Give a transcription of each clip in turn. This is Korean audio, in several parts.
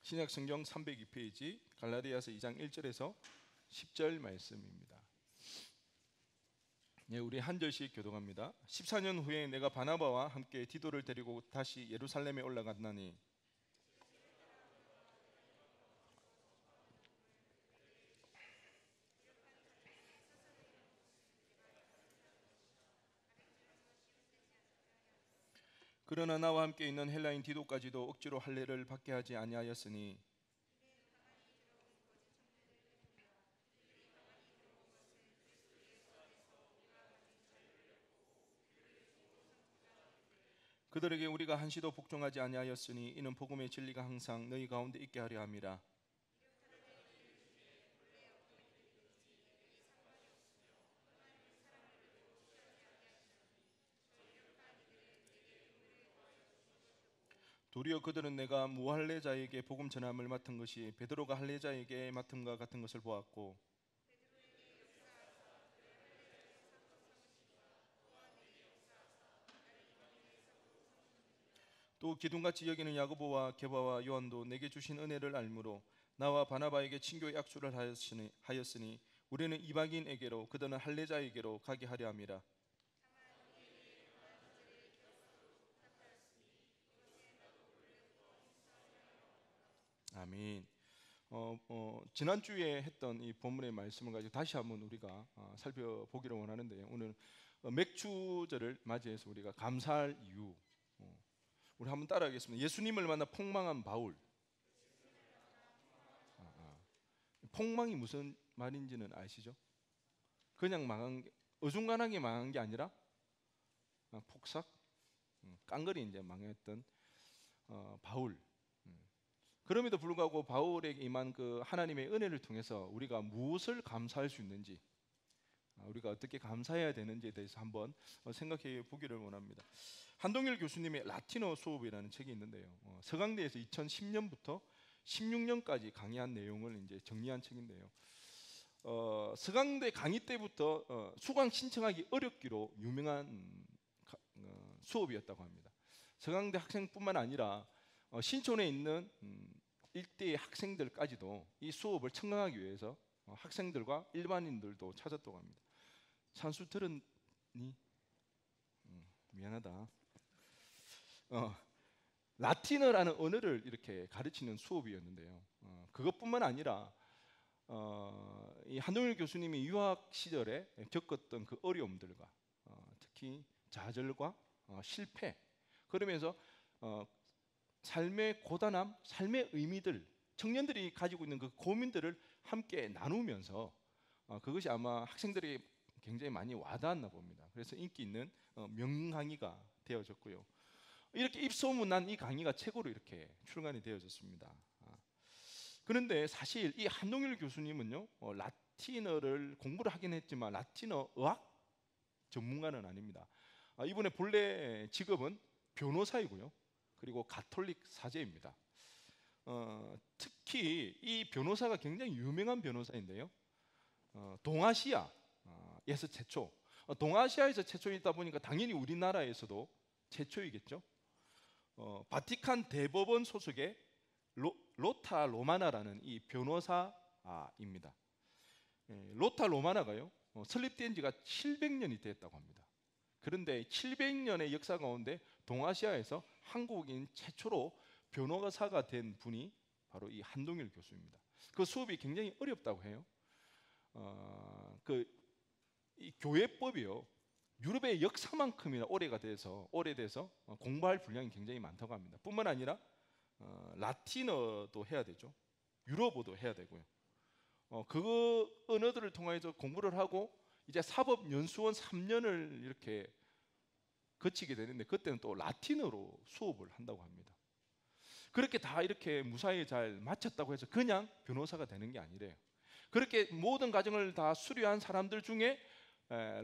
신약 성경 302페이지 갈라디아서 2장 1절에서 10절 말씀입니다. 네, 우리 한 절씩 교독합니다. 14년 후에 내가 바나바와 함께 디도를 데리고 다시 예루살렘에 올라갔나니 그러나 나와 함께 있는 헬라인 디도까지도 억지로 할례를 받게 하지 아니하였으니 그들에게 우리가 한시도 복종하지 아니하였으니 이는 복음의 진리가 항상 너희 가운데 있게 하려 함이라. 도리어 그들은 내가 무할례자에게 복음 전함을 맡은 것이 베드로가 할례자에게 맡음과 같은 것을 보았고 또 기둥같이 여기는 야고보와 게바와 요한도 내게 주신 은혜를 알므로 나와 바나바에게 친교의 약수를 하였으니 우리는 이방인에게로 그들은 할례자에게로 가게 하려 함이라. 아멘. 지난주에 했던 이 본문의 말씀을 가지고 다시 한번 우리가 살펴보기를 원하는데요. 오늘 맥주절을 맞이해서 우리가 감사할 이유, 우리 한번 따라하겠습니다. 예수님을 만나 폭망한 바울. 폭망이 무슨 말인지는 아시죠? 그냥 망한 게, 어중간하게 망한 게 아니라 폭삭, 깡그리 이제 망했던 바울. 그럼에도 불구하고 바울에게 임한 그 하나님의 은혜를 통해서 우리가 무엇을 감사할 수 있는지, 우리가 어떻게 감사해야 되는지에 대해서 한번 생각해 보기를 원합니다. 한동일 교수님의 라틴어 수업이라는 책이 있는데요. 서강대에서 2010년부터 16년까지 강의한 내용을 이제 정리한 책인데요. 서강대 강의 때부터 수강 신청하기 어렵기로 유명한 수업이었다고 합니다. 서강대 학생뿐만 아니라 신촌에 있는 일대의 학생들까지도 이 수업을 청강하기 위해서 학생들과 일반인들도 찾았다고 합니다. 찬수 들었니? 미안하다. 라틴어라는 언어를 이렇게 가르치는 수업이었는데요. 그것뿐만 아니라 이 한동일 교수님이 유학 시절에 겪었던 그 어려움들과 특히 좌절과 실패, 그러면서 삶의 고단함, 삶의 의미들, 청년들이 가지고 있는 그 고민들을 함께 나누면서 그것이 아마 학생들에게 굉장히 많이 와닿았나 봅니다. 그래서 인기 있는 명강의가 되어졌고요. 이렇게 입소문난 이 강의가 책으로 이렇게 출간이 되어졌습니다. 그런데 사실 이 한동일 교수님은요, 라틴어를 공부를 하긴 했지만 라틴어 의학 전문가는 아닙니다. 이분의 본래 직업은 변호사이고요, 그리고 가톨릭 사제입니다. 특히 이 변호사가 굉장히 유명한 변호사인데요, 동아시아에서 최초, 동아시아에서 최초이다 보니까 당연히 우리나라에서도 최초이겠죠. 바티칸 대법원 소속의 로타 로마나라는 이 변호사입니다. 로타 로마나가요, 설립된 지가 700년이 됐다고 합니다. 그런데 700년의 역사 가운데 동아시아에서 한국인 최초로 변호사가 된 분이 바로 이 한동일 교수입니다. 그 수업이 굉장히 어렵다고 해요. 이 교회법이요, 유럽의 역사만큼이나 오래돼서 공부할 분량이 굉장히 많다고 합니다. 뿐만 아니라 라틴어도 해야 되죠. 유럽어도 해야 되고요. 그 언어들을 통해서 공부를 하고 이제 사법연수원 3년을 이렇게 거치게 되는데 그때는 또 라틴어로 수업을 한다고 합니다. 그렇게 다 이렇게 무사히 잘 마쳤다고 해서 그냥 변호사가 되는 게 아니래요. 그렇게 모든 과정을 다 수료한 사람들 중에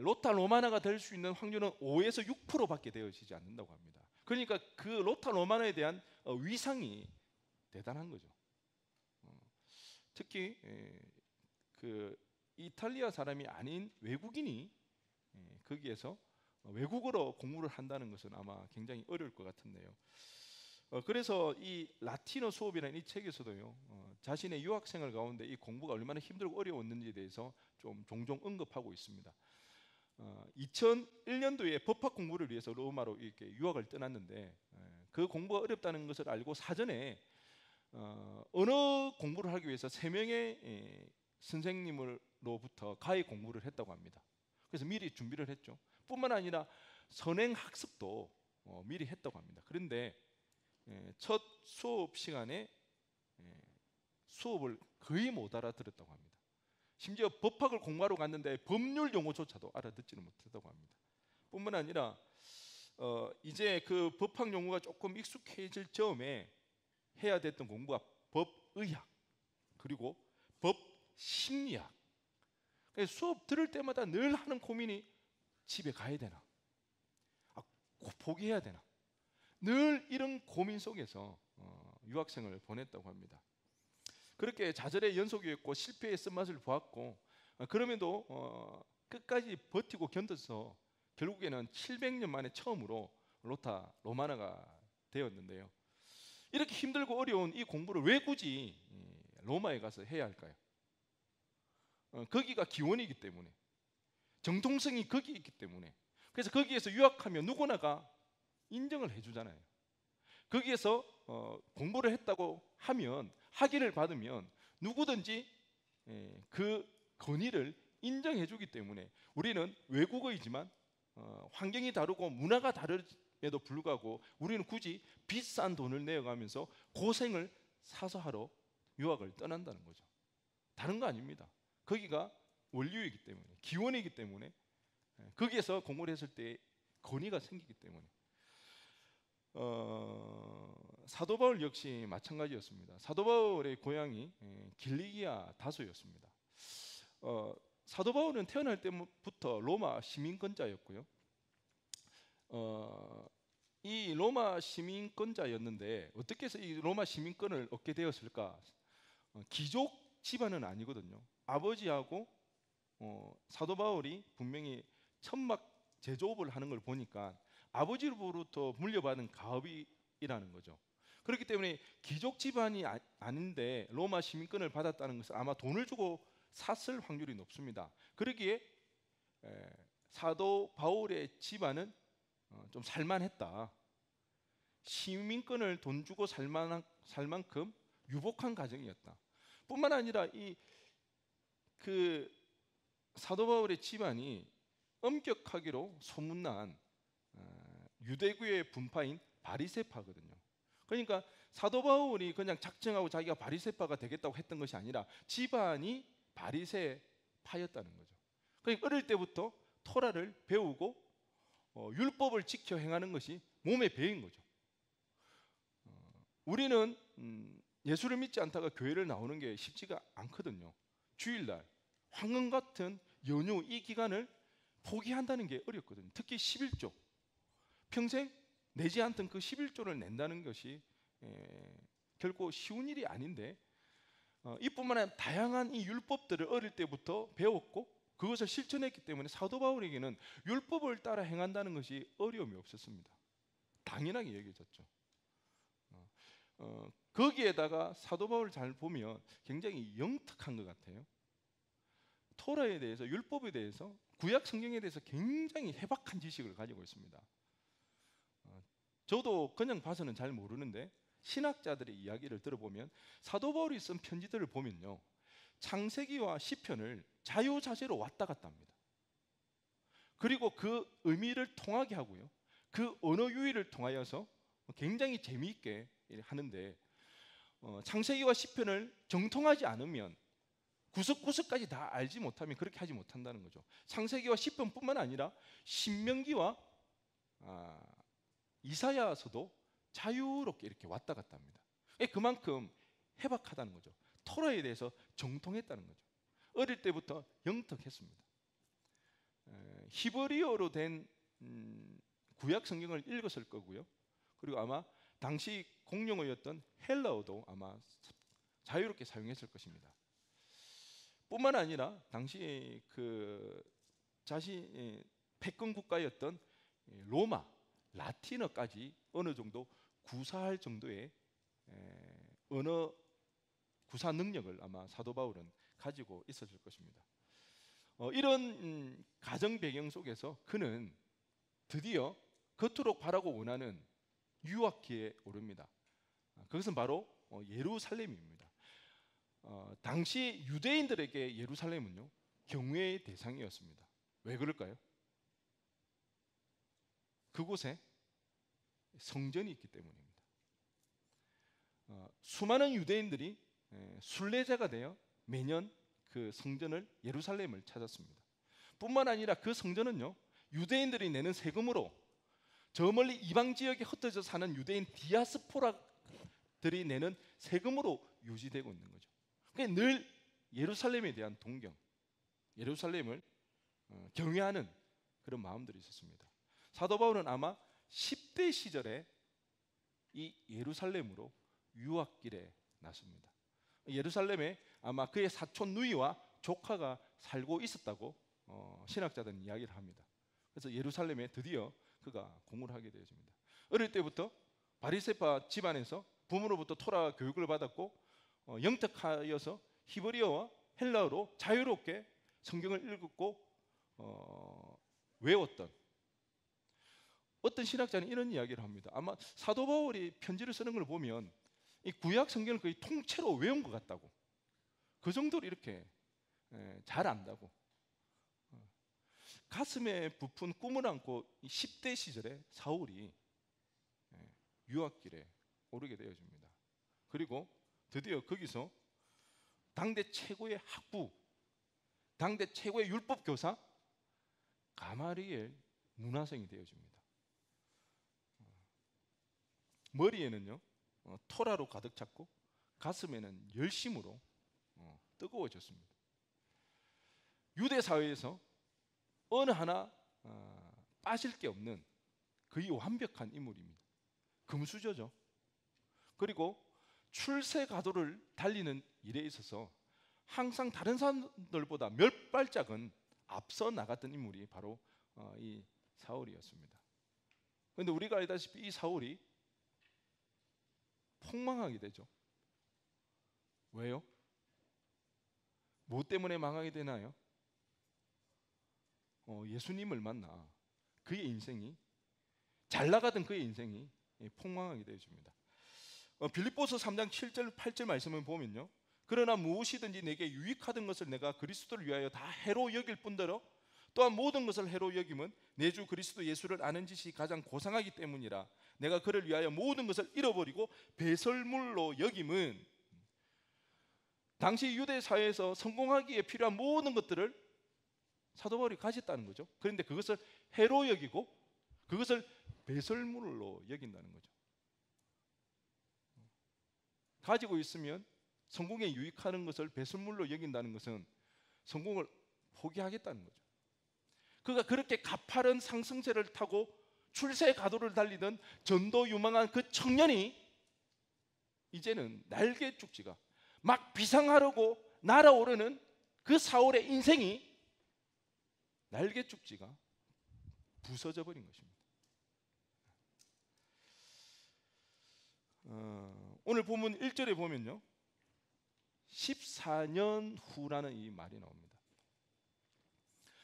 로타 로마나가 될 수 있는 확률은 5에서 6%밖에 되어지지 않는다고 합니다. 그러니까 그 로타 로마나에 대한 위상이 대단한 거죠. 특히 그 이탈리아 사람이 아닌 외국인이 거기에서 외국어로 공부를 한다는 것은 아마 굉장히 어려울 것 같은데요. 그래서 이 라틴어 수업이라는 이 책에서도요, 자신의 유학 생활 가운데 이 공부가 얼마나 힘들고 어려웠는지에 대해서 좀 종종 언급하고 있습니다. 2001년도에 법학 공부를 위해서 로마로 이렇게 유학을 떠났는데, 그 공부가 어렵다는 것을 알고 사전에 언어 공부를 하기 위해서 3명의 선생님으로부터 가히 공부를 했다고 합니다. 그래서 미리 준비를 했죠. 뿐만 아니라 선행 학습도 미리 했다고 합니다. 그런데 첫 수업 시간에 수업을 거의 못 알아들었다고 합니다. 심지어 법학을 공부하러 갔는데 법률 용어조차도 알아듣지는 못했다고 합니다. 뿐만 아니라 이제 그 법학 용어가 조금 익숙해질 즈음에 해야 됐던 공부가 법의학 그리고 법심리학. 수업 들을 때마다 늘 하는 고민이 집에 가야 되나, 포기해야 되나, 늘 이런 고민 속에서 유학생을 보냈다고 합니다. 그렇게 좌절의 연속이었고 실패의 쓴맛을 보았고, 그럼에도 끝까지 버티고 견뎌서 결국에는 700년 만에 처음으로 로마나가 되었는데요. 이렇게 힘들고 어려운 이 공부를 왜 굳이 로마에 가서 해야 할까요? 거기가 기원이기 때문에, 정통성이 거기 있기 때문에. 그래서 거기에서 유학하면 누구나가 인정을 해주잖아요. 거기에서 공부를 했다고 하면, 학위를 받으면 누구든지 그 권위를 인정해주기 때문에 우리는 외국어이지만 환경이 다르고 문화가 다름에도 불구하고 우리는 굳이 비싼 돈을 내어가면서 고생을 사서 하러 유학을 떠난다는 거죠. 다른 거 아닙니다. 거기가 원류이기 때문에, 기원이기 때문에, 거기에서 공부를 했을 때 권위가 생기기 때문에. 사도 바울 역시 마찬가지였습니다. 사도 바울의 고향이 길리기아 다소였습니다. 사도 바울은 태어날 때부터 로마 시민권자였고요. 이 로마 시민권자였는데 어떻게 해서 이 로마 시민권을 얻게 되었을까? 귀족 집안은 아니거든요. 아버지하고 사도 바울이 분명히 천막 제조업을 하는 걸 보니까 아버지로부터 물려받은 가업이라는 거죠. 그렇기 때문에 귀족 집안이 아닌데 로마 시민권을 받았다는 것은 아마 돈을 주고 샀을 확률이 높습니다. 그러기에 사도 바울의 집안은 좀 살만했다. 시민권을 돈 주고 살 만큼 유복한 가정이었다. 뿐만 아니라 그 사도 바울의 집안이 엄격하기로 소문난 유대교의 분파인 바리새파거든요. 그러니까 사도 바울이 그냥 작정하고 자기가 바리새파가 되겠다고 했던 것이 아니라 집안이 바리새파였다는 거죠. 그러니까 어릴 때부터 토라를 배우고 율법을 지켜 행하는 것이 몸에 배인 거죠. 우리는 예수를 믿지 않다가 교회를 나오는 게 쉽지가 않거든요. 주일날 황금 같은 연휴 이 기간을 포기한다는 게 어렵거든요. 특히 11조, 평생 내지 않던 그 11조를 낸다는 것이 결코 쉬운 일이 아닌데, 이뿐만 아니라 다양한 이 율법들을 어릴 때부터 배웠고 그것을 실천했기 때문에 사도 바울에게는 율법을 따라 행한다는 것이 어려움이 없었습니다. 당연하게 여겨졌죠. 거기에다가 사도 바울을 잘 보면 굉장히 영특한 것 같아요. 토라에 대해서, 율법에 대해서, 구약 성경에 대해서 굉장히 해박한 지식을 가지고 있습니다. 저도 그냥 봐서는 잘 모르는데 신학자들의 이야기를 들어보면 사도 바울이 쓴 편지들을 보면요, 창세기와 시편을 자유자재로 왔다 갔다 합니다. 그리고 그 의미를 통하게 하고요, 그 언어 유희를 통하여서 굉장히 재미있게 하는데, 창세기와 시편을 정통하지 않으면, 구석구석까지 다 알지 못하면 그렇게 하지 못한다는 거죠. 창세기와 시편뿐만 아니라 신명기와 이사야서도 자유롭게 이렇게 왔다 갔다 합니다. 그만큼 해박하다는 거죠. 토라에 대해서 정통했다는 거죠. 어릴 때부터 영특했습니다. 히브리어로 된 구약 성경을 읽었을 거고요. 그리고 아마 당시 공용어였던 헬라어도 아마 자유롭게 사용했을 것입니다. 뿐만 아니라 당시 그 자신의 패권 국가였던 로마, 라틴어까지 어느 정도 구사할 정도의 언어 구사 능력을 아마 사도 바울은 가지고 있었을 것입니다. 이런 가정 배경 속에서 그는 드디어 그토록 바라고 원하는 유학기에 오릅니다. 그것은 바로 예루살렘입니다. 당시 유대인들에게 예루살렘은요 경외의 대상이었습니다. 왜 그럴까요? 그곳에 성전이 있기 때문입니다. 수많은 유대인들이 순례자가 되어 매년 그 성전을 예루살렘을 찾았습니다. 뿐만 아니라 그 성전은요 유대인들이 내는 세금으로 저 멀리 이방 지역에 흩어져 사는 유대인 디아스포라들이 내는 세금으로 유지되고 있는 거죠. 그러니까 늘 예루살렘에 대한 동경, 예루살렘을 경외하는 그런 마음들이 있었습니다. 사도 바울은 아마 10대 시절에 이 예루살렘으로 유학길에 나섭니다. 예루살렘에 아마 그의 사촌 누이와 조카가 살고 있었다고 신학자들은 이야기를 합니다. 그래서 예루살렘에 드디어 그가 공부를 하게 되어집니다. 어릴 때부터 바리새파 집안에서 부모로부터 토라 교육을 받았고 영특하여서 히브리어와 헬라어로 자유롭게 성경을 읽었고 외웠던 어떤 신학자는 이런 이야기를 합니다. 아마 사도 바울이 편지를 쓰는 걸 보면 이 구약 성경을 거의 통째로 외운 것 같다고, 그 정도로 이렇게 잘 안다고. 가슴에 부푼 꿈을 안고 10대 시절에 사울이 유학길에 오르게 되어집니다. 그리고 드디어 거기서 당대 최고의 학부, 당대 최고의 율법 교사 가마리엘 문화생이 되어집니다. 머리에는요 토라로 가득 찼고 가슴에는 열심으로 뜨거워졌습니다. 유대 사회에서 어느 하나 빠질 게 없는 거의 완벽한 인물입니다. 금수저죠. 그리고 출세가도를 달리는 일에 있어서 항상 다른 사람들보다 몇 발짝은 앞서 나갔던 인물이 바로 이 사울이었습니다. 그런데 우리가 알다시피 이 사울이 폭망하게 되죠. 왜요? 뭐 때문에 망하게 되나요? 예수님을 만나 그의 인생이, 잘 나가던 그의 인생이 폭망하게 되어집니다. 빌립보서 3장 7절 8절 말씀을 보면요, 그러나 무엇이든지 내게 유익하던 것을 내가 그리스도를 위하여 다 해로 여길 뿐더러 또한 모든 것을 해로 여김은 내 주 그리스도 예수를 아는 짓이 가장 고상하기 때문이라. 내가 그를 위하여 모든 것을 잃어버리고 배설물로 여김은, 당시 유대 사회에서 성공하기에 필요한 모든 것들을 사도 바울이 가졌다는 거죠. 그런데 그것을 해로 여기고 그것을 배설물로 여긴다는 거죠. 가지고 있으면 성공에 유익하는 것을 배설물로 여긴다는 것은 성공을 포기하겠다는 거죠. 그가 그렇게 가파른 상승세를 타고 출세 가도를 달리던 전도 유망한 그 청년이 이제는 날개 쭉지가 막 비상하려고 날아오르는 그 사울의 인생이 날개 쭉지가 부서져 버린 것입니다. 오늘 본문 1절에 보면요 14년 후라는 이 말이 나옵니다.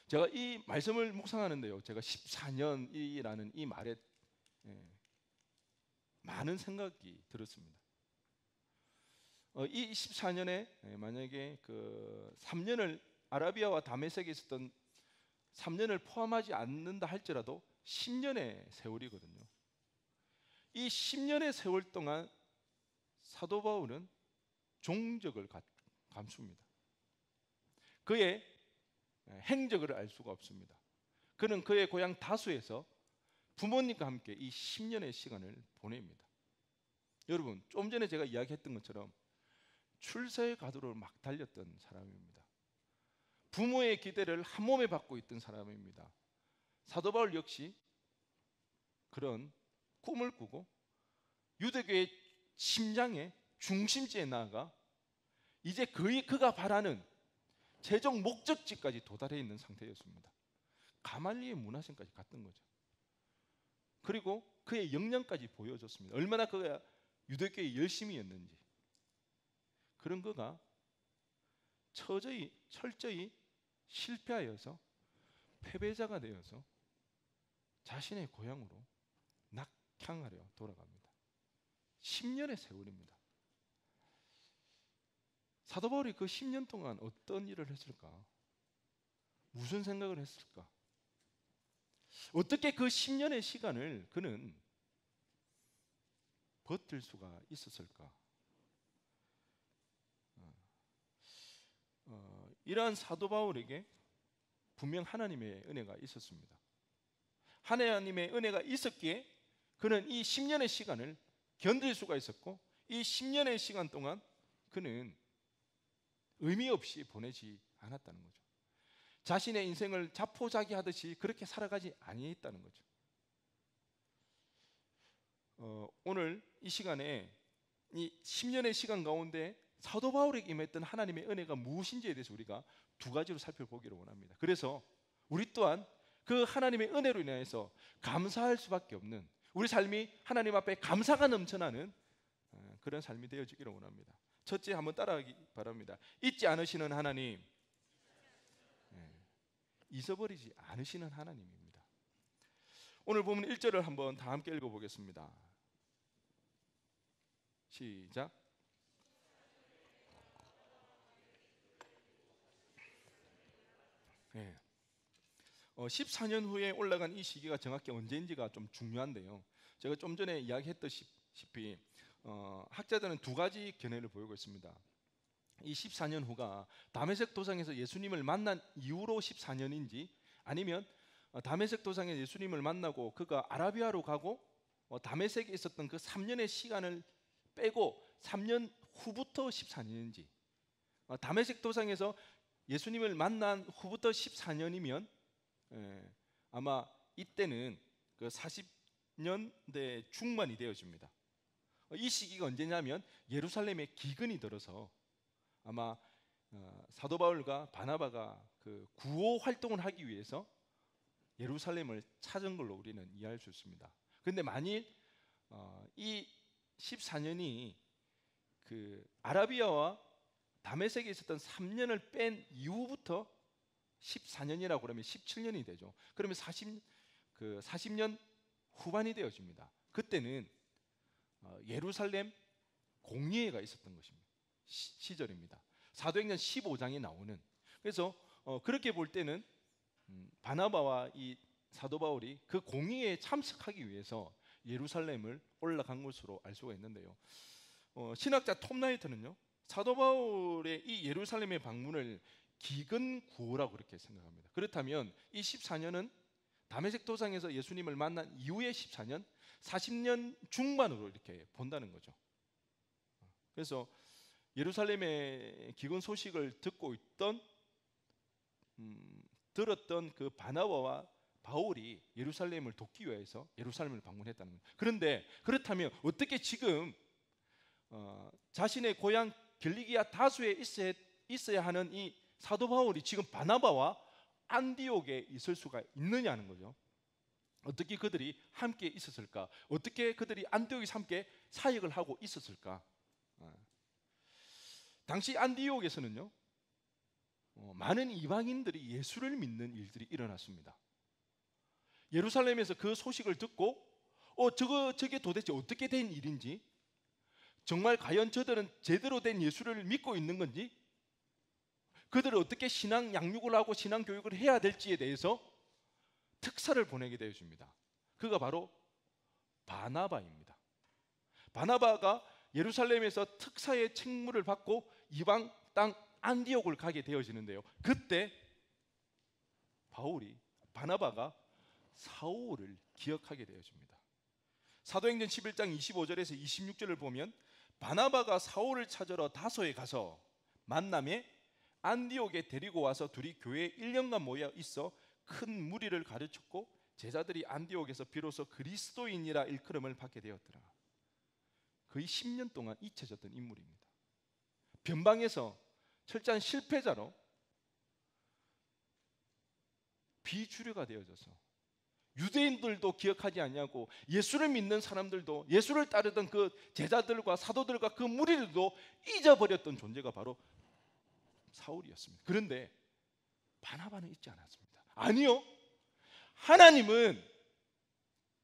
제가 이 말씀을 묵상하는데요, 제가 14년이라는 이 말에 많은 생각이 들었습니다. 이 14년에 만약에 그 3년을 아라비아와 다메섹에 있었던 3년을 포함하지 않는다 할지라도 10년의 세월이거든요. 이 10년의 세월 동안 사도 바울은 종적을 감춥니다. 그의 행적을 알 수가 없습니다. 그는 그의 고향 다수에서 부모님과 함께 이 10년의 시간을 보냅니다. 여러분, 좀 전에 제가 이야기했던 것처럼 출세의 가도를 막 달렸던 사람입니다. 부모의 기대를 한 몸에 받고 있던 사람입니다. 사도 바울 역시 그런 꿈을 꾸고 유대교의 심장의 중심지에 나아가 이제 거의 그가 바라는 최종 목적지까지 도달해 있는 상태였습니다. 가말리의 문화생까지 갔던 거죠. 그리고 그의 역량까지 보여줬습니다. 얼마나 그가 유대교의 열심이었는지. 그런 그가 철저히 실패하여서 패배자가 되어서 자신의 고향으로 낙향하려 돌아갑니다. 10년의 세월입니다. 사도 바울이 그 10년 동안 어떤 일을 했을까? 무슨 생각을 했을까? 어떻게 그 10년의 시간을 그는 버틸 수가 있었을까? 이러한 사도 바울에게 분명 하나님의 은혜가 있었습니다. 하나님의 은혜가 있었기에 그는 이 10년의 시간을 견딜 수가 있었고, 이 10년의 시간 동안 그는 의미 없이 보내지 않았다는 거죠. 자신의 인생을 자포자기하듯이 그렇게 살아가지 아니했다는 거죠. 오늘 이 시간에 이 10년의 시간 가운데 사도 바울에게 임했던 하나님의 은혜가 무엇인지에 대해서 우리가 두 가지로 살펴보기를 원합니다. 그래서 우리 또한 그 하나님의 은혜로 인해서 감사할 수밖에 없는, 우리 삶이 하나님 앞에 감사가 넘쳐나는 그런 삶이 되어지기를 원합니다. 첫째, 한번 따라하기 바랍니다. 잊지 않으시는 하나님, 잊어버리지 않으시는 하나님입니다. 오늘 보면 1절을 한번 다 함께 읽어보겠습니다. 시작. 네. 14년 후에 올라간 이 시기가 정확히 언제인지가 좀 중요한데요. 제가 좀 전에 이야기했다시피 학자들은 두 가지 견해를 보이고 있습니다. 이 14년 후가 다메섹 도상에서 예수님을 만난 이후로 14년인지, 아니면 다메섹 도상에서 예수님을 만나고 그가 아라비아로 가고 다메섹에 있었던 그 3년의 시간을 빼고 3년 후부터 14년인지, 다메섹 도상에서 예수님을 만난 후부터 14년이면 아마 이때는 그 40년대 중반이 되어집니다. 이 시기가 언제냐면 예루살렘에 기근이 들어서 아마 사도 바울과 바나바가 그 구호 활동을 하기 위해서 예루살렘을 찾은 걸로 우리는 이해할 수 있습니다. 그런데 만일 이 14년이 그 아라비아와 다메섹에 있었던 3년을 뺀 이후부터 14년이라고 그러면 17년이 되죠. 그러면 40년 후반이 되어집니다. 그때는 예루살렘 공의회가 있었던 것입니다. 시절입니다. 사도행전 15장에 나오는. 그래서 그렇게 볼 때는 바나바와 이 사도 바울이 그 공의회에 참석하기 위해서 예루살렘을 올라간 것으로 알 수가 있는데요. 신학자 톰 라이트는요, 사도 바울의 이 예루살렘의 방문을 기근 구호라고 그렇게 생각합니다. 그렇다면 이 14년은 다메섹 도상에서 예수님을 만난 이후의 14년, 40년 중반으로 이렇게 본다는 거죠. 그래서 예루살렘의 기근 소식을 듣고 있던 들었던 그 바나바와 바울이 예루살렘을 돕기 위해서 예루살렘을 방문했다는 거예요. 그런데 그렇다면 어떻게 지금 자신의 고향 길리기아 다수에 있어야 하는 이 사도 바울이 지금 바나바와 안디옥에 있을 수가 있느냐는 거죠. 어떻게 그들이 함께 있었을까? 어떻게 그들이 안디옥에서 함께 사역을 하고 있었을까? 당시 안디옥에서는요, 많은 이방인들이 예수를 믿는 일들이 일어났습니다. 예루살렘에서 그 소식을 듣고 저게 도대체 어떻게 된 일인지, 정말 과연 저들은 제대로 된 예수를 믿고 있는 건지, 그들을 어떻게 신앙 양육을 하고 신앙 교육을 해야 될지에 대해서 특사를 보내게 되어집니다. 그가 바로 바나바입니다. 바나바가 예루살렘에서 특사의 책무를 받고 이방 땅 안디옥을 가게 되어지는데요. 그때 바나바가 사울을 기억하게 되어집니다. 사도행전 11장 25절에서 26절을 보면 바나바가 사울을 찾으러 다소에 가서 만남에 안디옥에 데리고 와서 둘이 교회에 1년간 모여 있어 큰 무리를 가르쳤고 제자들이 안디옥에서 비로소 그리스도인이라 일컬음을 받게 되었더라. 거의 10년 동안 잊혀졌던 인물입니다. 변방에서 철저한 실패자로 비주류가 되어져서 유대인들도 기억하지 않냐고, 예수를 믿는 사람들도, 예수를 따르던 그 제자들과 사도들과 그 무리들도 잊어버렸던 존재가 바로 사울이었습니다. 그런데 바나바는 잊지 않았습니다. 아니요, 하나님은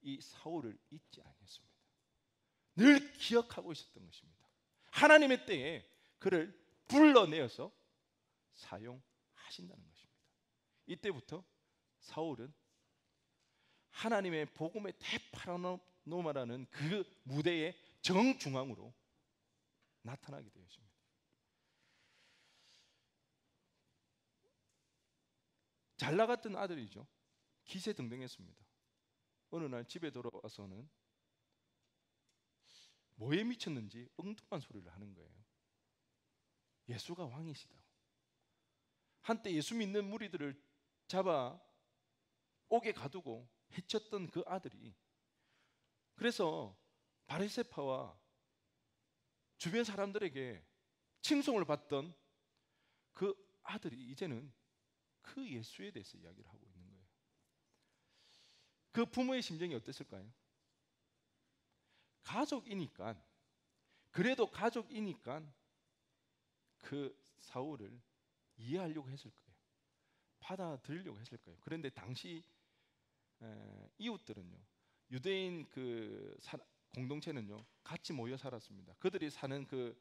이 사울을 잊지 않았습니다. 늘 기억하고 있었던 것입니다. 하나님의 때에 그를 불러내어서 사용하신다는 것입니다. 이때부터 사울은 하나님의 복음의 대파라노마라는 그 무대의 정중앙으로 나타나게 되었습니다. 잘 나갔던 아들이죠. 기세등등했습니다. 어느 날 집에 돌아와서는 뭐에 미쳤는지 엉뚱한 소리를 하는 거예요. 예수가 왕이시다고. 한때 예수 믿는 무리들을 잡아 옥에 가두고 해쳤던 그 아들이, 그래서 바리새파와 주변 사람들에게 칭송을 받던 그 아들이 이제는 그 예수에 대해서 이야기를 하고 있는 거예요. 그 부모의 심정이 어땠을까요? 가족이니까, 그래도 가족이니까 그 사울을 이해하려고 했을 거예요. 받아들이려고 했을 거예요. 그런데 당시 이웃들은요, 유대인 그 공동체는요 같이 모여 살았습니다. 그들이 사는 그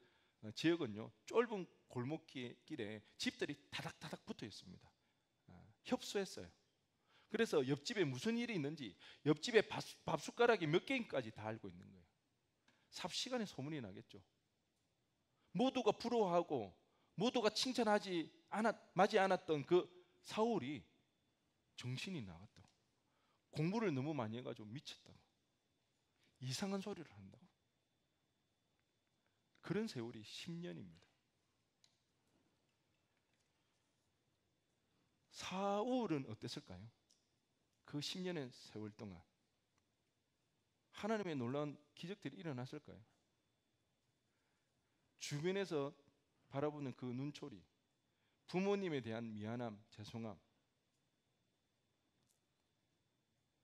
지역은요 좁은 골목길에 집들이 다닥다닥 붙어 있습니다. 협소했어요. 그래서 옆집에 무슨 일이 있는지, 옆집에 밥 숟가락이 몇 개인까지 다 알고 있는 거예요. 삽시간에 소문이 나겠죠. 모두가 부러워하고 모두가 칭찬하지 마지 않았던 그 사울이 정신이 나갔다고, 공부를 너무 많이 해가지고 미쳤다고, 이상한 소리를 한다고. 그런 세월이 10년입니다. 사울은 어땠을까요? 그 10년의 세월 동안 하나님의 놀라운 기적들이 일어났을까요? 주변에서 바라보는 그 눈초리, 부모님에 대한 미안함, 죄송함,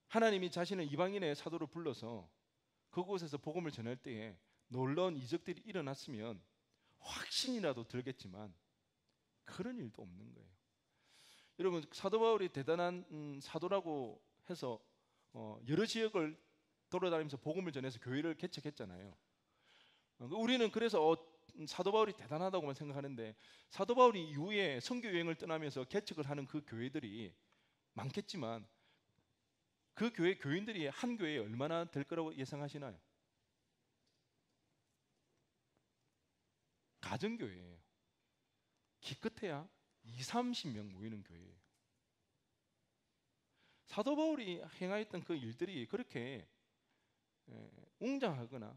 하나님이 자신의 이방인의 사도로 불러서 그곳에서 복음을 전할 때에 놀라운 이적들이 일어났으면 확신이라도 들겠지만 그런 일도 없는 거예요. 여러분, 사도 바울이 대단한 사도라고 해서 여러 지역을 돌아다니면서 복음을 전해서 교회를 개척했잖아요. 우리는 그래서 사도 바울이 대단하다고만 생각하는데, 사도 바울이 이후에 선교 여행을 떠나면서 개척을 하는 그 교회들이 많겠지만 그 교회 교인들이 한 교회에 얼마나 될 거라고 예상하시나요? 가정교회예요. 기껏해야 20-30명 모이는 교회예요. 사도 바울이 행하였던 그 일들이 그렇게 웅장하거나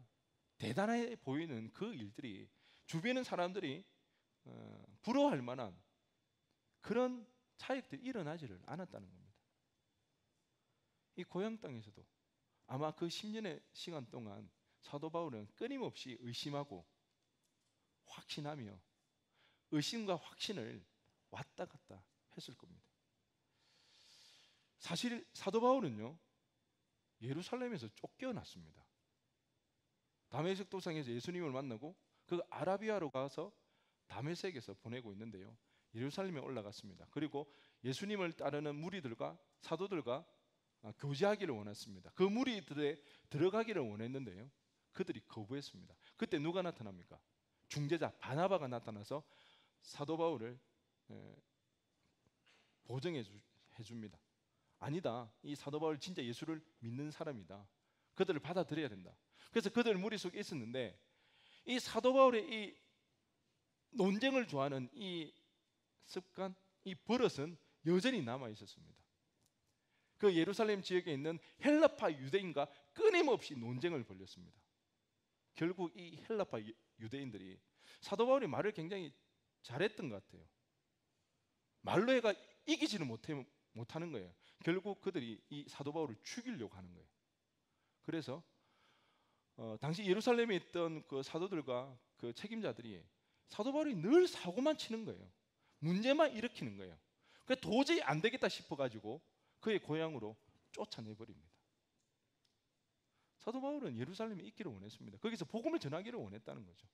대단해 보이는 그 일들이 주변의 사람들이 부러워할 만한 그런 차익들이 일어나지를 않았다는 겁니다. 이 고향 땅에서도 아마 그 10년의 시간 동안 사도 바울은 끊임없이 의심하고 확신하며 의심과 확신을 왔다 갔다 했을 겁니다. 사실 사도 바울은요 예루살렘에서 쫓겨났습니다. 다메섹 도상에서 예수님을 만나고 그 아라비아로 가서 다메섹에서 보내고 있는데요, 예루살렘에 올라갔습니다. 그리고 예수님을 따르는 무리들과 사도들과 교제하기를 원했습니다. 그 무리들에 들어가기를 원했는데요, 그들이 거부했습니다. 그때 누가 나타납니까? 중재자 바나바가 나타나서 사도 바울을 보증해 줍니다. 아니다, 이 사도 바울 진짜 예수를 믿는 사람이다. 그들을 받아들여야 된다. 그래서 그들 무리 속에 있었는데, 이 사도 바울의 이 논쟁을 좋아하는 이 습관, 이 버릇은 여전히 남아 있었습니다. 그 예루살렘 지역에 있는 헬라파 유대인과 끊임없이 논쟁을 벌였습니다. 결국 이 헬라파 유대인들이 사도 바울이 말을 굉장히 잘했던 것 같아요. 말로 해가 이기지는 못하는 거예요. 결국 그들이 이 사도 바울을 죽이려고 하는 거예요. 그래서 당시 예루살렘에 있던 그 사도들과 그 책임자들이 사도 바울이 늘 사고만 치는 거예요. 문제만 일으키는 거예요. 그래서 도저히 안 되겠다 싶어가지고 그의 고향으로 쫓아내버립니다. 사도 바울은 예루살렘에 있기를 원했습니다. 거기서 복음을 전하기를 원했다는 거죠.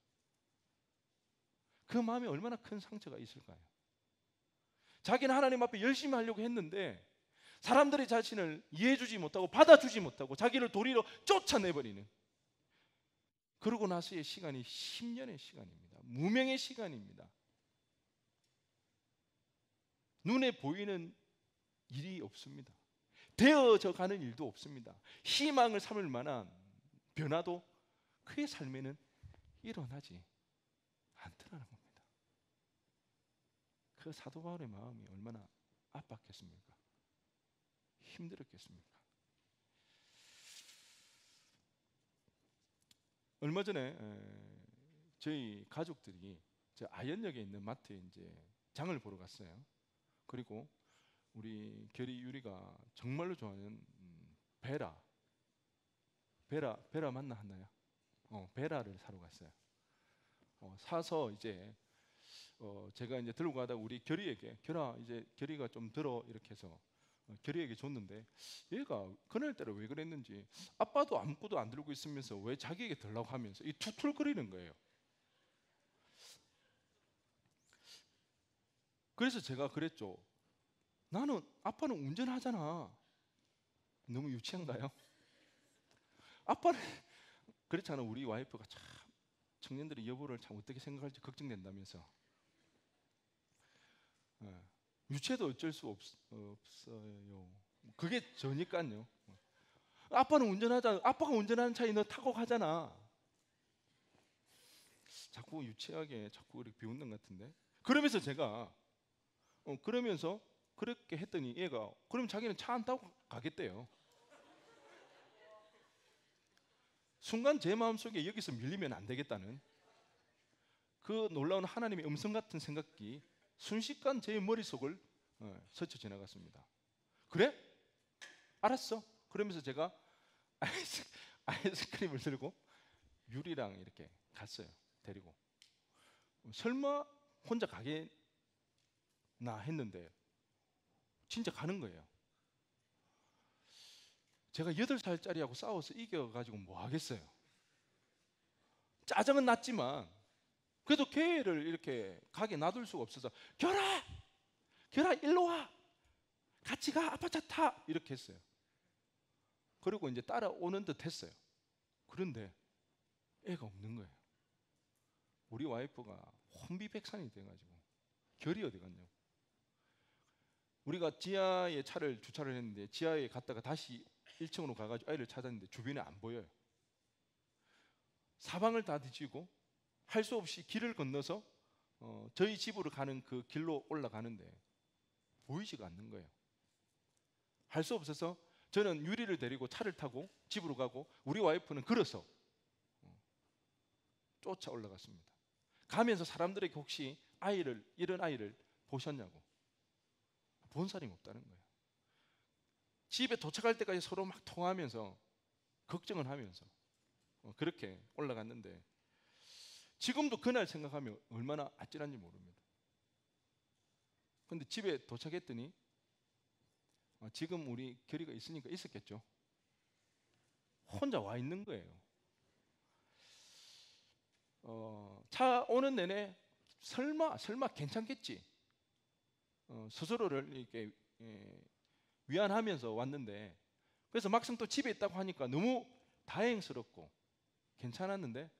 그 마음에 얼마나 큰 상처가 있을까요? 자기는 하나님 앞에 열심히 하려고 했는데 사람들이 자신을 이해해주지 못하고 받아주지 못하고 자기를 도리로 쫓아내버리는, 그러고 나서의 시간이 10년의 시간입니다. 무명의 시간입니다. 눈에 보이는 일이 없습니다. 되어져 가는 일도 없습니다. 희망을 삼을 만한 변화도 그의 삶에는 일어나지 않더라는 겁니다. 그 사도 바울의 마음이 얼마나 압박했습니까? 힘들었겠습니까? 얼마 전에 저희 가족들이 저 아현역에 있는 마트에 이제 장을 보러 갔어요. 그리고 우리 결이 유리가 정말로 좋아하는 베라 맞나 하나요? 베라를 사러 갔어요. 사서 이제 제가 이제 들고 가다가 우리 결이에게, 결아 이제 결이가 좀 들어 이렇게 해서 결이에게 줬는데, 얘가 그날따라 왜 그랬는지 아빠도 아무것도 안 들고 있으면서 왜 자기에게 들라고 하면서 이 툭툭거리는 거예요. 그래서 제가 그랬죠. 나는, 아빠는 운전하잖아. 너무 유치한가요? 아빠는 그렇잖아. 우리 와이프가 참 청년들이 여보를 참 어떻게 생각할지 걱정된다면서. 유치해도 어쩔 수 없어요. 그게 저니까요. 아빠는 운전하잖아. 아빠가 운전하는 차에 너 타고 가잖아. 자꾸 유치하게 자꾸 이렇게 비웃는 것 같은데. 그러면서 제가 그러면서 그렇게 했더니 얘가 그럼 자기는 차 안 타고 가겠대요. 순간 제 마음속에 여기서 밀리면 안 되겠다는 그 놀라운 하나님의 음성 같은 생각이 순식간 제 머릿속을 스쳐 지나갔습니다. 그래? 알았어. 그러면서 제가 아이스크림을 들고 유리랑 이렇게 갔어요. 데리고. 설마 혼자 가겠나 했는데 진짜 가는 거예요. 제가 8살짜리하고 싸워서 이겨가지고 뭐 하겠어요. 짜증은 났지만 그래도 걔를 이렇게 가게 놔둘 수가 없어서 결아 일로 와, 같이 가, 아빠 차 타, 이렇게 했어요. 그리고 이제 따라오는 듯 했어요. 그런데 애가 없는 거예요. 우리 와이프가 혼비백산이 돼가지고 결이 어디 갔냐고. 우리가 지하에 차를 주차를 했는데 지하에 갔다가 다시 1층으로 가가지고 아이를 찾았는데 주변에 안 보여요. 사방을 다 뒤지고 할 수 없이 길을 건너서 저희 집으로 가는 그 길로 올라가는데 보이지가 않는 거예요. 할 수 없어서 저는 유리를 데리고 차를 타고 집으로 가고 우리 와이프는 걸어서 쫓아 올라갔습니다. 가면서 사람들에게 혹시 이런 아이를 보셨냐고. 본 사람이 없다는 거예요. 집에 도착할 때까지 서로 막 통화하면서 걱정을 하면서 그렇게 올라갔는데 지금도 그날 생각하면 얼마나 아찔한지 모릅니다. 그런데 집에 도착했더니 지금 우리 결이가 있으니까 있었겠죠. 혼자 와 있는 거예요. 차 오는 내내 설마 괜찮겠지, 스스로를 이렇게 위안하면서 왔는데, 그래서 막상 또 집에 있다고 하니까 너무 다행스럽고 괜찮았는데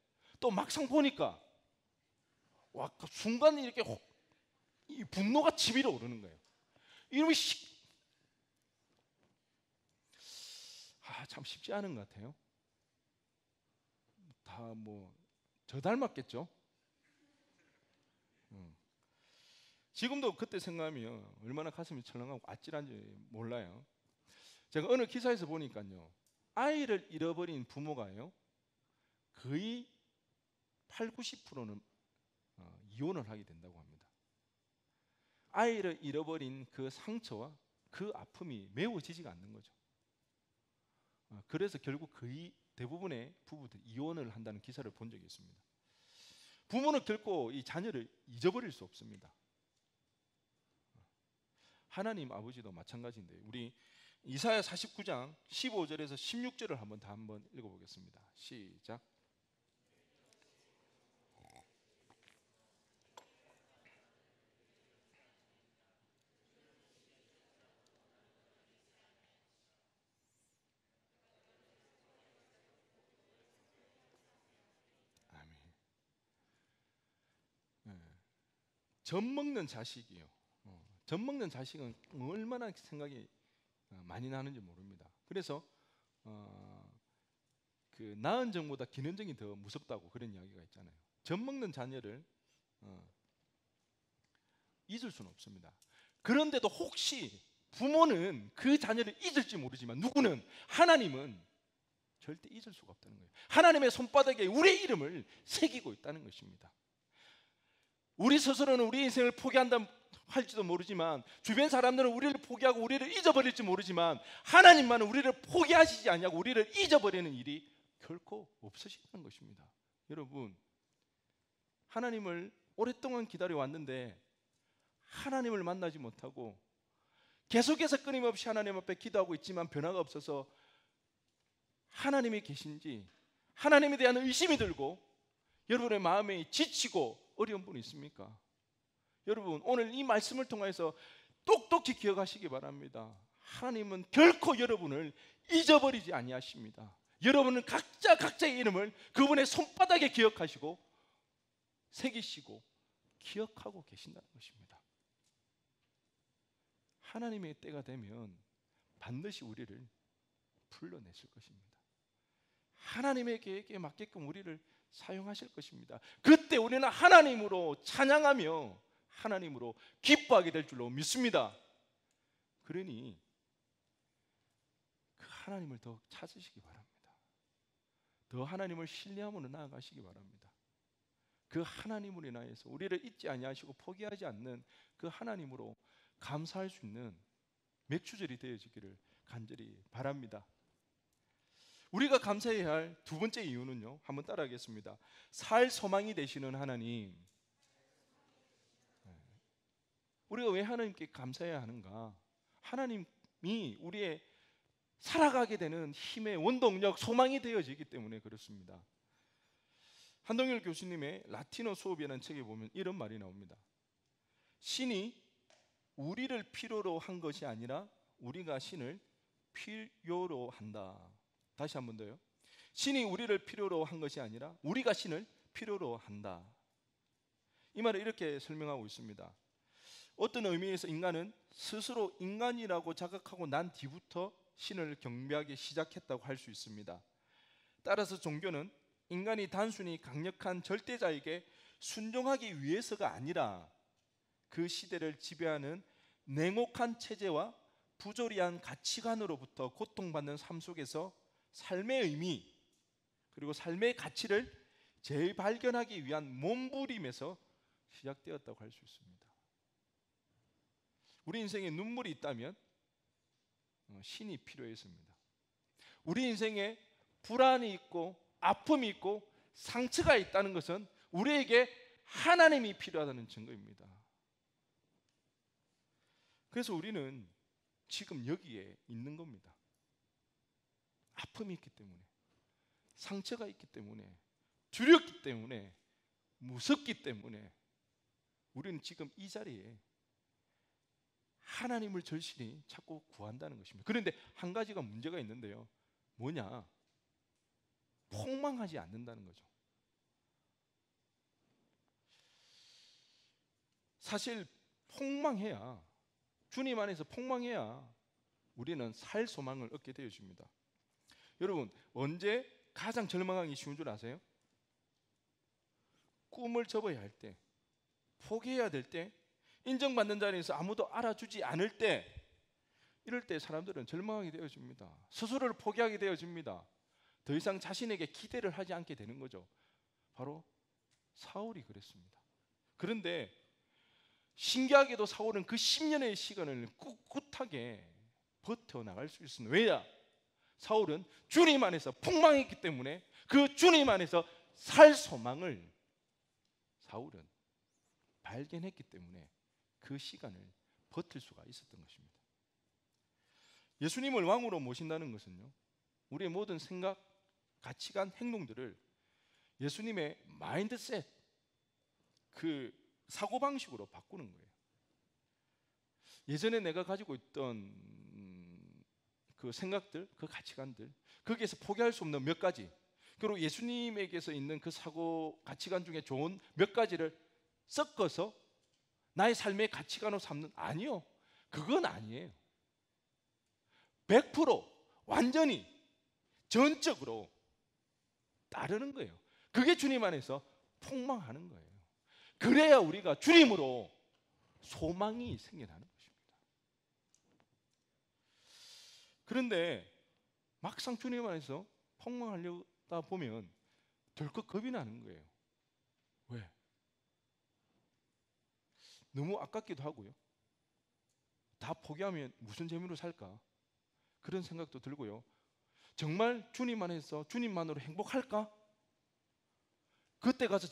또 막상 보니까 와, 그 순간 이렇게 이 분노가 치밀어 오르는 거예요. 이놈이 참 쉽지 않은 것 같아요. 다 뭐 저 닮았겠죠. 지금도 그때 생각하면 얼마나 가슴이 철렁하고 아찔한지 몰라요. 제가 어느 기사에서 보니까요, 아이를 잃어버린 부모가요 거의 80~90%는 이혼을 하게 된다고 합니다. 아이를 잃어버린 그 상처와 그 아픔이 메워지지가 않는 거죠. 그래서 결국 거의 대부분의 부부들이 이혼을 한다는 기사를 본 적이 있습니다. 부모는 결코 이 자녀를 잊어버릴 수 없습니다. 하나님 아버지도 마찬가지인데 우리 이사야 49장 15절에서 16절을 한번 읽어보겠습니다. 시작. 아멘. 네. 젖 먹는 자식이요. 젖 먹는 자식은 얼마나 생각이 많이 나는지 모릅니다. 그래서 그 낳은 정보다 기는 정이 더 무섭다고 그런 이야기가 있잖아요. 젖 먹는 자녀를 잊을 수는 없습니다. 그런데도 혹시 부모는 그 자녀를 잊을지 모르지만 누구는 하나님은 절대 잊을 수가 없다는 거예요. 하나님의 손바닥에 우리의 이름을 새기고 있다는 것입니다. 우리 스스로는 우리 인생을 포기한다 할지도 모르지만 주변 사람들은 우리를 포기하고 우리를 잊어버릴지 모르지만 하나님만은 우리를 포기하시지 않냐고 우리를 잊어버리는 일이 결코 없으시다는 것입니다. 여러분, 하나님을 오랫동안 기다려왔는데 하나님을 만나지 못하고 계속해서 끊임없이 하나님 앞에 기도하고 있지만 변화가 없어서 하나님이 계신지 하나님에 대한 의심이 들고 여러분의 마음이 지치고 어려운 분이 있습니까? 여러분, 오늘 이 말씀을 통해서 똑똑히 기억하시기 바랍니다. 하나님은 결코 여러분을 잊어버리지 아니하십니다. 여러분은 각자의 이름을 그분의 손바닥에 기억하시고 새기시고 기억하고 계신다는 것입니다. 하나님의 때가 되면 반드시 우리를 불러내실 것입니다. 하나님의 계획에 맞게끔 우리를 사용하실 것입니다. 그때 우리는 하나님으로 찬양하며 하나님으로 기뻐하게 될 줄로 믿습니다. 그러니 그 하나님을 더 찾으시기 바랍니다. 더 하나님을 신뢰함으로 나아가시기 바랍니다. 그 하나님으로 인하여서 우리를 잊지 아니하시고 포기하지 않는 그 하나님으로 감사할 수 있는 맥주절이 되어지기를 간절히 바랍니다. 우리가 감사해야 할 두 번째 이유는요, 한번 따라하겠습니다. 살 소망이 되시는 하나님. 우리가 왜 하나님께 감사해야 하는가? 하나님이 우리의 살아가게 되는 힘의 원동력, 소망이 되어지기 때문에 그렇습니다. 한동일 교수님의 라틴어 수업이라는 책에 보면 이런 말이 나옵니다. 신이 우리를 필요로 한 것이 아니라 우리가 신을 필요로 한다. 다시 한 번 더요. 신이 우리를 필요로 한 것이 아니라 우리가 신을 필요로 한다. 이 말을 이렇게 설명하고 있습니다. 어떤 의미에서 인간은 스스로 인간이라고 자각하고 난 뒤부터 신을 경배하기 시작했다고 할 수 있습니다. 따라서 종교는 인간이 단순히 강력한 절대자에게 순종하기 위해서가 아니라 그 시대를 지배하는 냉혹한 체제와 부조리한 가치관으로부터 고통받는 삶 속에서 삶의 의미 그리고 삶의 가치를 재발견하기 위한 몸부림에서 시작되었다고 할 수 있습니다. 우리 인생에 눈물이 있다면 신이 필요했습니다. 우리 인생에 불안이 있고 아픔이 있고 상처가 있다는 것은 우리에게 하나님이 필요하다는 증거입니다. 그래서 우리는 지금 여기에 있는 겁니다. 아픔이 있기 때문에, 상처가 있기 때문에, 두렵기 때문에, 무섭기 때문에 우리는 지금 이 자리에 하나님을 절실히 찾고 구한다는 것입니다. 그런데 한 가지가 문제가 있는데요. 뭐냐? 폭망하지 않는다는 거죠. 사실 폭망해야, 주님 안에서 폭망해야 우리는 살 소망을 얻게 되어집니다. 여러분, 언제 가장 절망하기 쉬운 줄 아세요? 꿈을 접어야 할 때, 포기해야 될 때, 인정받는 자리에서 아무도 알아주지 않을 때, 이럴 때 사람들은 절망하게 되어집니다. 스스로를 포기하게 되어집니다. 더 이상 자신에게 기대를 하지 않게 되는 거죠. 바로 사울이 그랬습니다. 그런데 신기하게도 사울은 그 10년의 시간을 꿋꿋하게 버텨나갈 수 있습니다. 왜냐? 사울은 주님 안에서 폭망했기 때문에 그 주님 안에서 살 소망을 사울은 발견했기 때문에 그 시간을 버틸 수가 있었던 것입니다. 예수님을 왕으로 모신다는 것은요, 우리의 모든 생각, 가치관, 행동들을 예수님의 마인드셋, 그 사고방식으로 바꾸는 거예요. 예전에 내가 가지고 있던 그 생각들, 그 가치관들, 거기에서 포기할 수 없는 몇 가지, 그리고 예수님에게서 있는 그 사고 가치관 중에 좋은 몇 가지를 섞어서 나의 삶의 가치관으로 삼는, 아니요, 그건 아니에요. 100% 완전히 전적으로 따르는 거예요. 그게 주님 안에서 폭망하는 거예요. 그래야 우리가 주님으로 소망이 생겨나는 것입니다. 그런데 막상 주님 안에서 폭망하려다 보면 덜컥 겁이 나는 거예요. 왜? 너무 아깝기도 하고요. 다 포기하면 무슨 재미로 살까? 그런 생각도 들고요. 정말 주님 안에서 주님만으로 행복할까? 그때 가서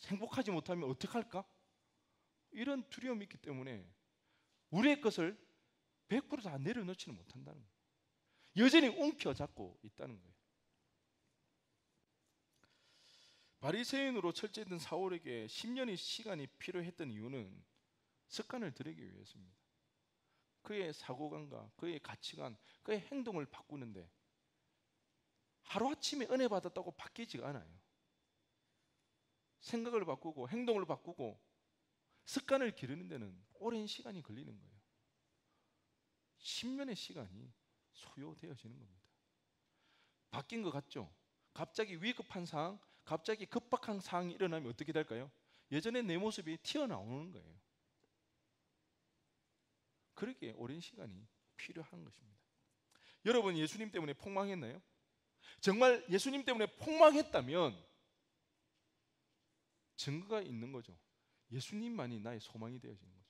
행복하지 못하면 어떡할까? 이런 두려움이 있기 때문에 우리의 것을 100% 다 내려놓지는 못한다는 거예요. 여전히 움켜잡고 있다는 거예요. 바리새인으로 철제된 사울에게 10년의 시간이 필요했던 이유는 습관을 들이기 위해서입니다. 그의 사고관과 그의 가치관, 그의 행동을 바꾸는데 하루아침에 은혜 받았다고 바뀌지가 않아요. 생각을 바꾸고 행동을 바꾸고 습관을 기르는 데는 오랜 시간이 걸리는 거예요. 10년의 시간이 소요되어지는 겁니다. 바뀐 것 같죠? 갑자기 위급한 상황, 갑자기 급박한 상황이 일어나면 어떻게 될까요? 예전에 내 모습이 튀어나오는 거예요. 그렇게 오랜 시간이 필요한 것입니다. 여러분, 예수님 때문에 폭망했나요? 정말 예수님 때문에 폭망했다면 증거가 있는 거죠. 예수님만이 나의 소망이 되어지는 거죠.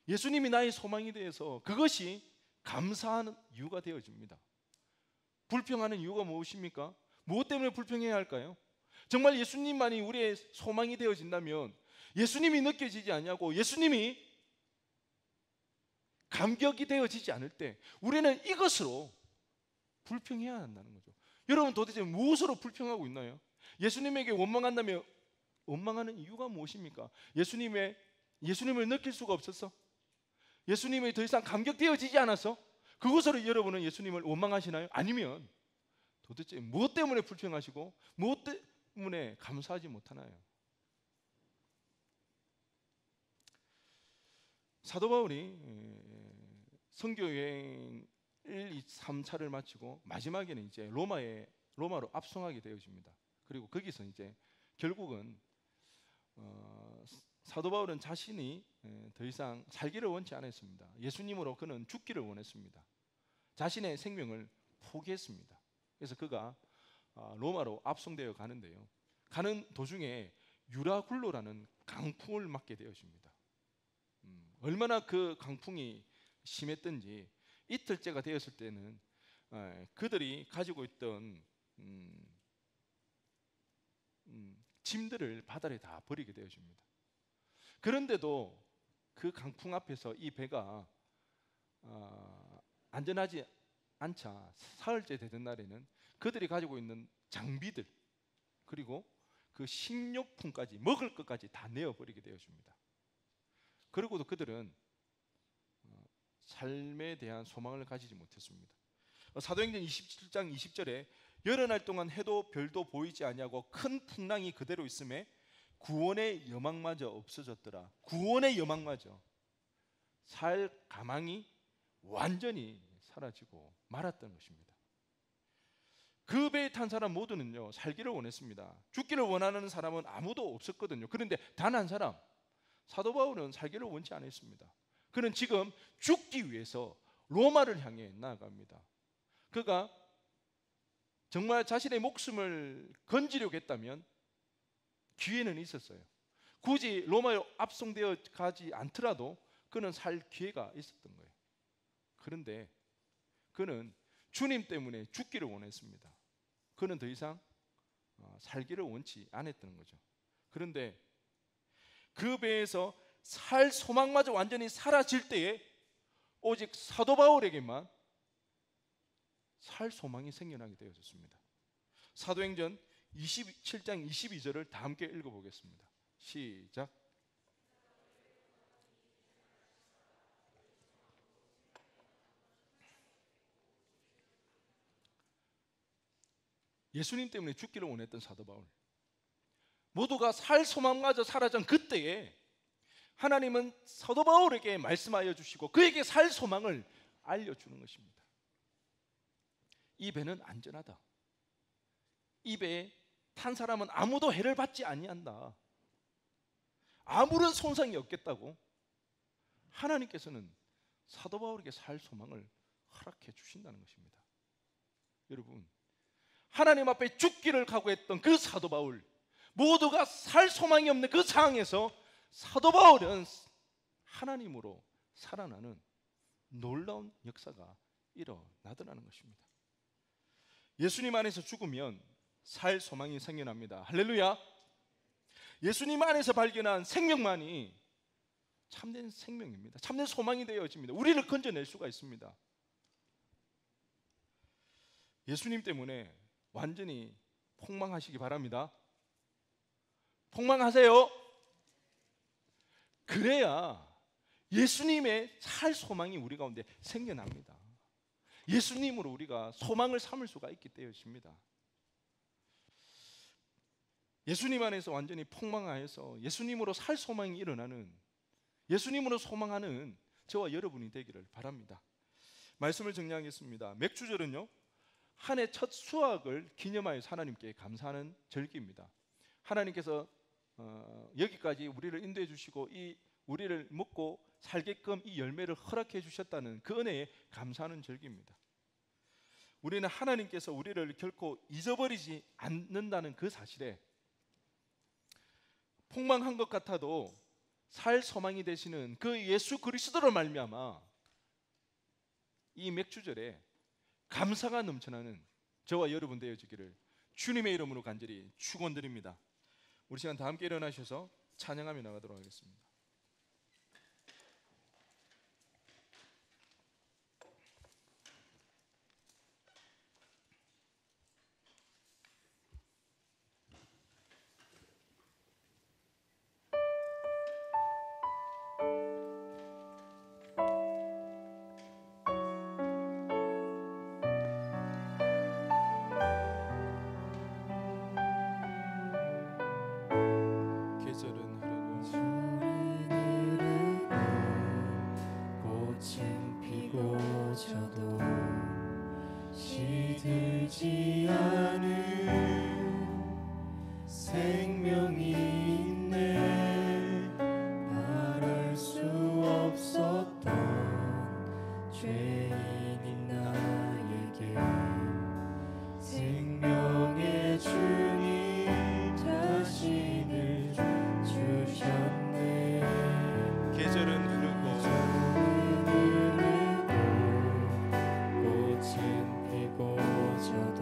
예수님이 나의 소망이 되어서 그것이 감사하는 이유가 되어집니다. 불평하는 이유가 무엇입니까? 무엇 때문에 불평해야 할까요? 정말 예수님만이 우리의 소망이 되어진다면 예수님이 느껴지지 않냐고, 예수님이 감격이 되어지지 않을 때 우리는 이것으로 불평해야 한다는 거죠. 여러분, 도대체 무엇으로 불평하고 있나요? 예수님에게 원망한다면 원망하는 이유가 무엇입니까? 예수님을 느낄 수가 없었어? 예수님이 더 이상 감격되어지지 않아서 그것으로 여러분은 예수님을 원망하시나요? 아니면 도대체 무엇 때문에 불평하시고 무엇 때문에 감사하지 못하나요? 사도 바울이 선교여행 1, 2, 3차를 마치고 마지막에는 이제 로마로 압송하게 되어집니다. 그리고 거기서 이제 결국은 사도 바울은 자신이 더 이상 살기를 원치 않았습니다. 예수님으로 그는 죽기를 원했습니다. 자신의 생명을 포기했습니다. 그래서 그가 로마로 압송되어 가는데요. 가는 도중에 유라굴로라는 강풍을 맞게 되어집니다. 얼마나 그 강풍이 심했던지 이틀째가 되었을 때는 그들이 가지고 있던 짐들을 바다에 다 버리게 되어집니다. 그런데도 그 강풍 앞에서 이 배가 안전하지 않자 사흘째 되던 날에는 그들이 가지고 있는 장비들 그리고 그 식료품까지 먹을 것까지 다 내어버리게 되어집니다. 그러고도 그들은 삶에 대한 소망을 가지지 못했습니다. 사도행전 27장 20절에 여러 날 동안 해도 별도 보이지 아니하고 큰 풍랑이 그대로 있음에 구원의 여망마저 없어졌더라. 구원의 여망마저, 살 가망이 완전히 사라지고 말았던 것입니다. 그 배에 탄 사람 모두는요 살기를 원했습니다. 죽기를 원하는 사람은 아무도 없었거든요. 그런데 단 한 사람, 사도 바울은 살기를 원치 않았습니다. 그는 지금 죽기 위해서 로마를 향해 나아갑니다. 그가 정말 자신의 목숨을 건지려고 했다면 기회는 있었어요. 굳이 로마에 압송되어 가지 않더라도 그는 살 기회가 있었던 거예요. 그런데 그는 주님 때문에 죽기를 원했습니다. 그는 더 이상 살기를 원치 않았던 거죠. 그런데 그 배에서 살 소망마저 완전히 사라질 때에 오직 사도 바울에게만 살 소망이 생겨나게 되어졌습니다. 사도행전 27장 22절을 다 함께 읽어보겠습니다. 시작. 예수님 때문에 죽기를 원했던 사도 바울, 모두가 살 소망마저 사라진 그때에 하나님은 사도 바울에게 말씀하여 주시고 그에게 살 소망을 알려주는 것입니다. 이 배는 안전하다. 이 배에 탄 사람은 아무도 해를 받지 아니한다. 아무런 손상이 없겠다고 하나님께서는 사도 바울에게 살 소망을 허락해 주신다는 것입니다. 여러분, 하나님 앞에 죽기를 각오했던 그 사도 바울, 모두가 살 소망이 없는 그 상황에서 사도 바울은 하나님으로 살아나는 놀라운 역사가 일어나더라는 것입니다. 예수님 안에서 죽으면 살 소망이 생겨납니다. 할렐루야. 예수님 안에서 발견한 생명만이 참된 생명입니다. 참된 소망이 되어집니다. 우리를 건져낼 수가 있습니다. 예수님 때문에 완전히 폭망하시기 바랍니다. 폭망하세요. 그래야 예수님의 살 소망이 우리 가운데 생겨납니다. 예수님으로 우리가 소망을 삼을 수가 있기 때문입니다. 예수님 안에서 완전히 폭망하여서 예수님으로 살 소망이 일어나는, 예수님으로 소망하는 저와 여러분이 되기를 바랍니다. 말씀을 정리하겠습니다. 맥주절은요, 한 해 첫 수확을 기념하여서 하나님께 감사하는 절기입니다. 하나님께서 여기까지 우리를 인도해 주시고 이 우리를 먹고 살게끔 이 열매를 허락해 주셨다는 그 은혜에 감사하는 절기입니다. 우리는 하나님께서 우리를 결코 잊어버리지 않는다는 그 사실에 폭망한 것 같아도 살 소망이 되시는 그 예수 그리스도로 말미암아 이 맥주절에 감사가 넘쳐나는 저와 여러분 되어지기를 주님의 이름으로 간절히 축원드립니다. 우리 시간 다 함께 일어나셔서 찬양하며 나가도록 하겠습니다. 시들지 않은 생명이 있네. 말할 수 없었던 죄인인 나에게 생명의 주님 자신을 주셨네. 계절은 흐르고 꽃은 피고 져도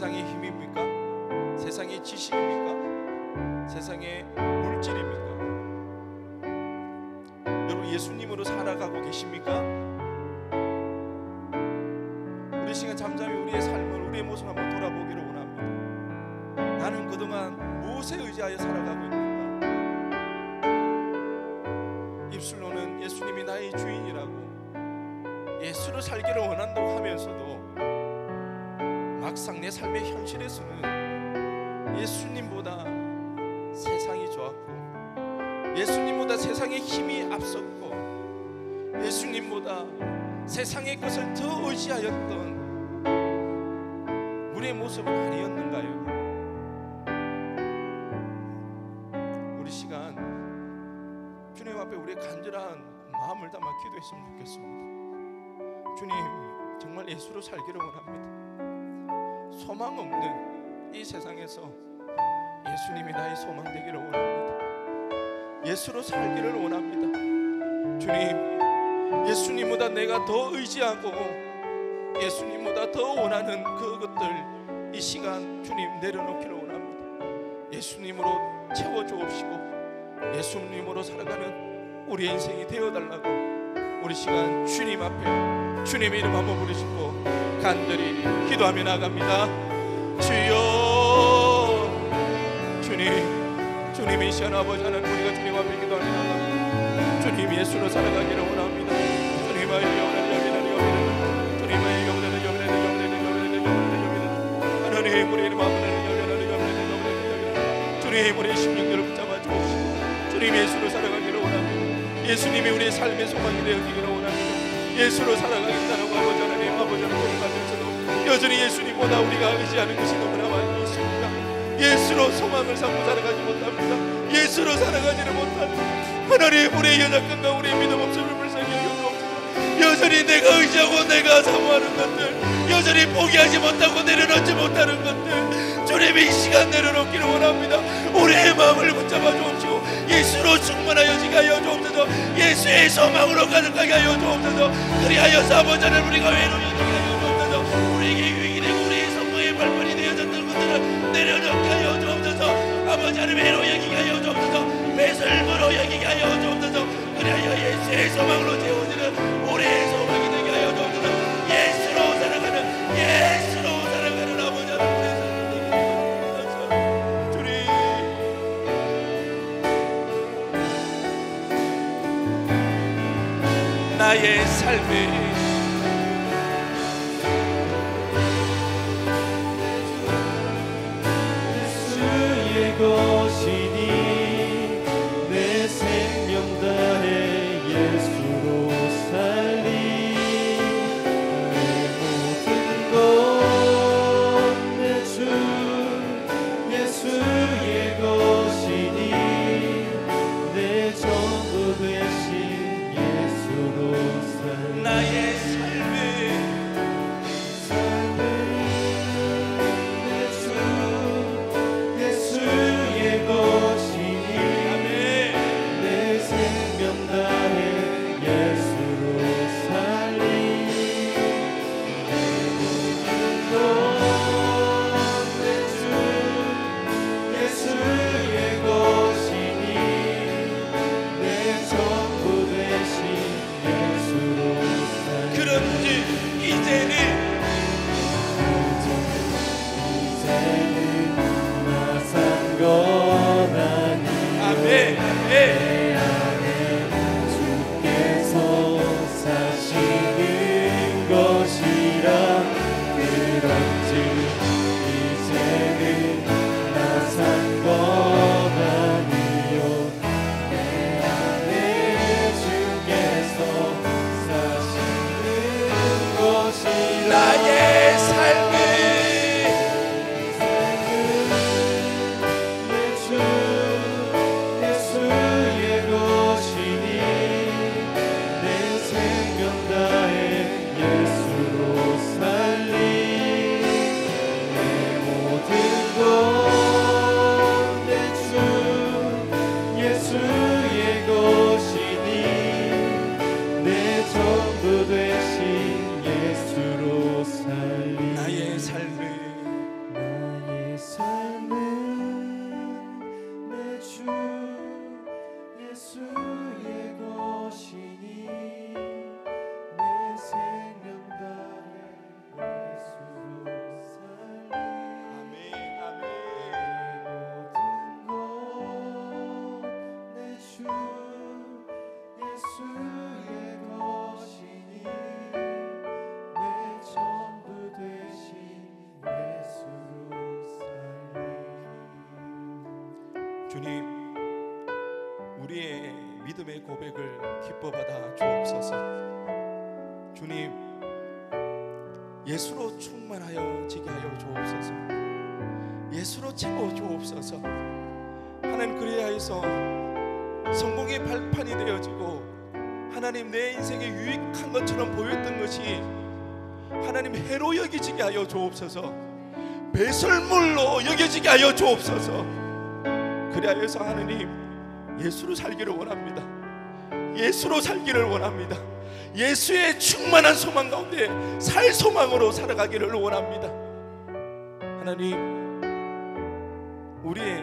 세상의 힘입니까? 세상의 지식입니까? 세상의 물질입니까? 여러분 예수님으로 살아가고 계십니까? 우리 시간 잠잠히 우리의 삶을, 우리의 모습을 한번 돌아보기를 원합니다. 나는 그동안 무엇에 의지하여 살아가고 있는가? 입술로는 예수님이 나의 주인이라고 예수로 살기를 원한다고 하면서도 막상 내 삶의 현실에서는 예수님보다 세상이 좋았고, 예수님보다 세상의 힘이 앞섰고, 예수님보다 세상의 것을 더 의지하였던 우리의 모습은 아니었는가요? 우리 시간 주님 앞에 우리의 간절한 마음을 담아 기도했으면 좋겠습니다. 주님, 정말 예수로 살기를 원합니다. 소망 없는 이 세상에서 예수님이 나의 소망 되기를 원합니다. 예수로 살기를 원합니다. 주님, 예수님보다 내가 더 의지하고 예수님보다 더 원하는 그것들 이 시간 주님 내려놓기를 원합니다. 예수님으로 채워주옵시고 예수님으로 살아가는 우리의 인생이 되어달라고 우리 시간 주님 앞에 주님의 이름 한번 부르시고 간절히 기도하며 나갑니다. 주여, 주님이 이 시간 아버지 하나님 우리가 주님 앞에 기도하며 나갑니다. 주님 예수로 살아가기를 원합니다. 주님의 하나님 우리 이름 앞에 주님 우리의 심령들을 붙잡아 주옵시고 주님 예수로 살아가기를 원합니다. 예수님이 우리의 삶의 소망이 되어지기를 원합니다. 예수로 살아가겠다라고 아버지 하나님 고백하면서도 여전히 예수님보다 우리가 의지하는 것이 너무나 많이 있습니다. 예수로 소망을 삼고 살아가지 못합니다. 예수로 살아가지를 못하는 하나님 우리의 연약함과 우리의 믿음 없음을 불쌍히 여겨주옵소서. 여전히 내가 의지하고 내가 사모하는 것들, 여전히 포기하지 못하고 내려놓지 못하는 것들 주님이 이 시간 내려놓기를 원합니다. 우리의 마음을 붙잡아 주옵시고 예수로 충만하여지게 하여 주옵소서. 예수의 소망으로 가득하게 하여 주옵소서. 그리하여서 아버지 하나님 우리가 외로워지게 하여 주옵소서. 우리에게 유익이 되고 우리의 성공의 발판이 되어졌던 것들을 내려놓게 하여 주옵소서. 아버지 하나님 외로워 여기게 하여 주옵소서. 배설물로 여기게 하여 주옵소서. 그리하여 예수의 소망으로 채워지는 우리의 소망이 되게 하여 주옵소서. 예수로 살아가는 아버지 하나님 주님, 나의 삶에 주의 것이니 내 생명 다해 예수로 살리 내 모든 것 내 주 예수의 것이니 내 전부 되신 예수로 살리 나의 주님, 우리의 믿음의 고백을 기뻐받아 주옵소서. 주님, 예수로 충만하여 지게 하여 주옵소서. 예수로 채워 주옵소서. 하나님, 그래야 해서 성공의 발판이 되어지고 하나님, 내 인생에 유익한 것처럼 보였던 것이 하나님 해로 여기지게 하여 주옵소서. 배설물로 여겨지게 하여 주옵소서. 그래야 해서 하나님, 예수로 살기를 원합니다. 예수로 살기를 원합니다. 예수의 충만한 소망 가운데 살 소망으로 살아가기를 원합니다. 하나님, 우리의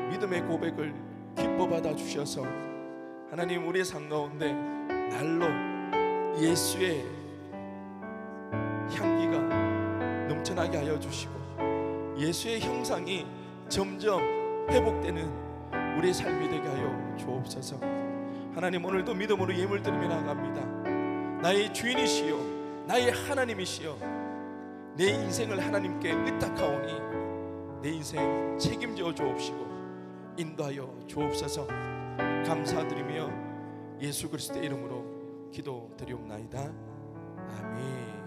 믿음의 고백을 기뻐받아 주셔서 하나님, 우리의 삶 가운데 날로 예수의 향기가 넘쳐나게 하여 주시고 예수의 형상이 점점 회복되는 우리의 삶이 되게 하여 주옵소서. 하나님, 오늘도 믿음으로 예물 드리며 나아갑니다. 나의 주인이시여, 나의 하나님이시여, 내 인생을 하나님께 의탁하오니 내 인생 책임져 주옵시고 인도하여 주옵소서. 감사드리며 예수 그리스도의 이름으로 기도드리옵나이다. 아멘.